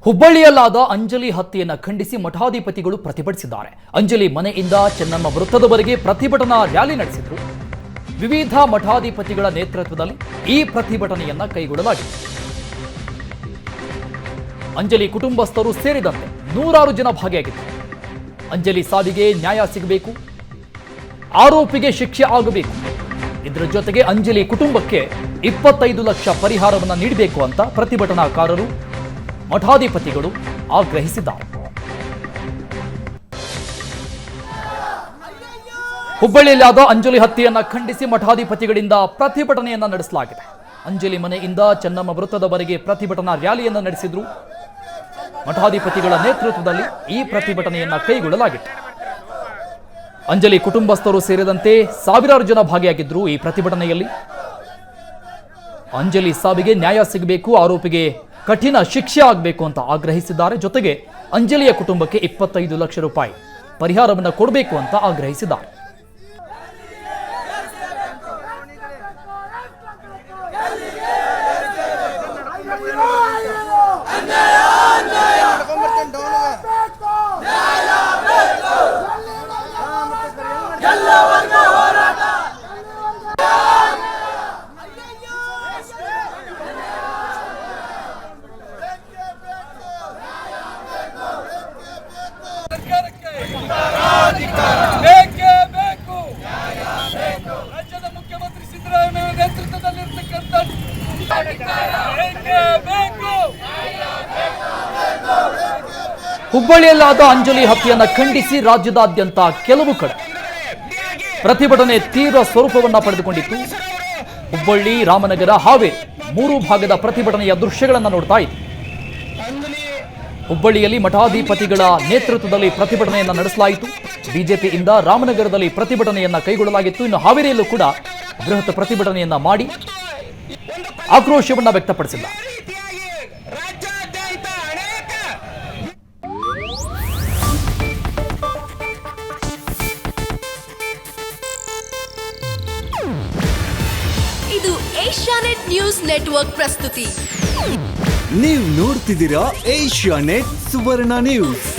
ಹುಬ್ಬಳ್ಳಿಯಲ್ಲಾದ ಅಂಜಲಿ ಹತ್ಯೆಯನ್ನು ಖಂಡಿಸಿ ಮಠಾಧಿಪತಿಗಳು ಪ್ರತಿಭಟಿಸಿದ್ದಾರೆ. ಅಂಜಲಿ ಮನೆಯಿಂದ ಚೆನ್ನಮ್ಮ ವೃತ್ತದವರೆಗೆ ಪ್ರತಿಭಟನಾ ರ್ಯಾಲಿ ನಡೆಸಿದ್ರು. ವಿವಿಧ ಮಠಾಧಿಪತಿಗಳ ನೇತೃತ್ವದಲ್ಲಿ ಈ ಪ್ರತಿಭಟನೆಯನ್ನ ಕೈಗೊಳ್ಳಲಾಗಿದೆ. ಅಂಜಲಿ ಕುಟುಂಬಸ್ಥರು ಸೇರಿದಂತೆ ನೂರಾರು ಜನ ಭಾಗಿಯಾಗಿದ್ದರು. ಅಂಜಲಿ ಸಾವಿಗೆ ನ್ಯಾಯ ಸಿಗಬೇಕು, ಆರೋಪಿಗೆ ಶಿಕ್ಷೆ ಆಗಬೇಕು, ಇದರ ಜೊತೆಗೆ ಅಂಜಲಿ ಕುಟುಂಬಕ್ಕೆ 25 ಲಕ್ಷ ಪರಿಹಾರವನ್ನು ನೀಡಬೇಕು ಅಂತ ಪ್ರತಿಭಟನಾಕಾರರು ಮಠಾಧಿಪತಿಗಳು ಆಗ್ರಹಿಸಿದ್ದಾರೆ. ಹುಬ್ಬಳ್ಳಿಯಲ್ಲಾದ ಅಂಜಲಿ ಹತ್ಯೆಯನ್ನ ಖಂಡಿಸಿ ಮಠಾಧಿಪತಿಗಳಿಂದ ಪ್ರತಿಭಟನೆಯನ್ನ ನಡೆಸಲಾಗಿದೆ. ಅಂಜಲಿ ಮನೆಯಿಂದ ಚೆನ್ನಮ್ಮ ವೃತ್ತದವರೆಗೆ ಪ್ರತಿಭಟನಾ ರ್ಯಾಲಿಯನ್ನ ನಡೆಸಿದ್ರು. ಮಠಾಧಿಪತಿಗಳ ನೇತೃತ್ವದಲ್ಲಿ ಈ ಪ್ರತಿಭಟನೆಯನ್ನ ಕೈಗೊಳ್ಳಲಾಗಿತ್ತು. ಅಂಜಲಿ ಕುಟುಂಬಸ್ಥರು ಸೇರಿದಂತೆ ಸಾವಿರಾರು ಜನ ಭಾಗಿಯಾಗಿದ್ರು. ಈ ಪ್ರತಿಭಟನೆಯಲ್ಲಿ ಅಂಜಲಿ ಸಾವಿಗೆ ನ್ಯಾಯ ಸಿಗಬೇಕು, ಆರೋಪಿಗೆ ಕಠಿಣ ಶಿಕ್ಷೆ ಆಗಬೇಕು ಅಂತ ಆಗ್ರಹಿಸಿದ್ದಾರೆ. ಜೊತೆಗೆ ಅಂಜಲಿಯ ಕುಟುಂಬಕ್ಕೆ 25 ಲಕ್ಷ ರೂಪಾಯಿ ಪರಿಹಾರವನ್ನು ಕೊಡಬೇಕು ಅಂತ ಆಗ್ರಹಿಸಿದ್ದಾರೆ. ರಾಜ್ಯದ ಮುಖ್ಯಮಂತ್ರಿ ಸಿದ್ದರಾಮಯ್ಯ ನೇತೃತ್ವದಲ್ಲಿರ್ತಕ್ಕಂಥ ಹುಬ್ಬಳ್ಳಿಯಲ್ಲಾದ ಅಂಜಲಿ ಹತ್ಯೆಯನ್ನು ಖಂಡಿಸಿ ರಾಜ್ಯದಾದ್ಯಂತ ಕೆಲವು ಕಡೆ ಪ್ರತಿಭಟನೆ ತೀವ್ರ ಸ್ವರೂಪವನ್ನು ಪಡೆದುಕೊಂಡಿತ್ತು. ಹುಬ್ಬಳ್ಳಿ, ರಾಮನಗರ, ಹಾವೇರಿ 3 ಭಾಗದ ಪ್ರತಿಭಟನೆಯ ದೃಶ್ಯಗಳನ್ನು ನೋಡ್ತಾ ಇತ್ತು. ಹುಬ್ಬಳ್ಳಿಯಲ್ಲಿ ಮಠಾಧಿಪತಿಗಳ ನೇತೃತ್ವದಲ್ಲಿ ಪ್ರತಿಭಟನೆಯನ್ನ ನಡೆಸಲಾಯಿತು. ಬಿಜೆಪಿಯಿಂದ ರಾಮನಗರದಲ್ಲಿ ಪ್ರತಿಭಟನೆಯನ್ನ ಕೈಗೊಳ್ಳಲಾಗಿತ್ತು. ಇನ್ನು ಹಾವೇರಿಯಲ್ಲೂ ಕೂಡ ಬೃಹತ್ ಪ್ರತಿಭಟನೆಯನ್ನ ಮಾಡಿ ಆಕ್ರೋಶವನ್ನ ವ್ಯಕ್ತಪಡಿಸಿದ್ದಾರೆ. ಇದು ಏಷ್ಯಾನೆಟ್ ನ್ಯೂಸ್ ನೆಟ್ವರ್ಕ್ ಪ್ರಸ್ತುತಿ. ನೀವು ನೋಡ್ತಿದ್ದೀರಾ ಏಷ್ಯಾನೆಟ್ ಸುವರ್ಣ ನ್ಯೂಸ್.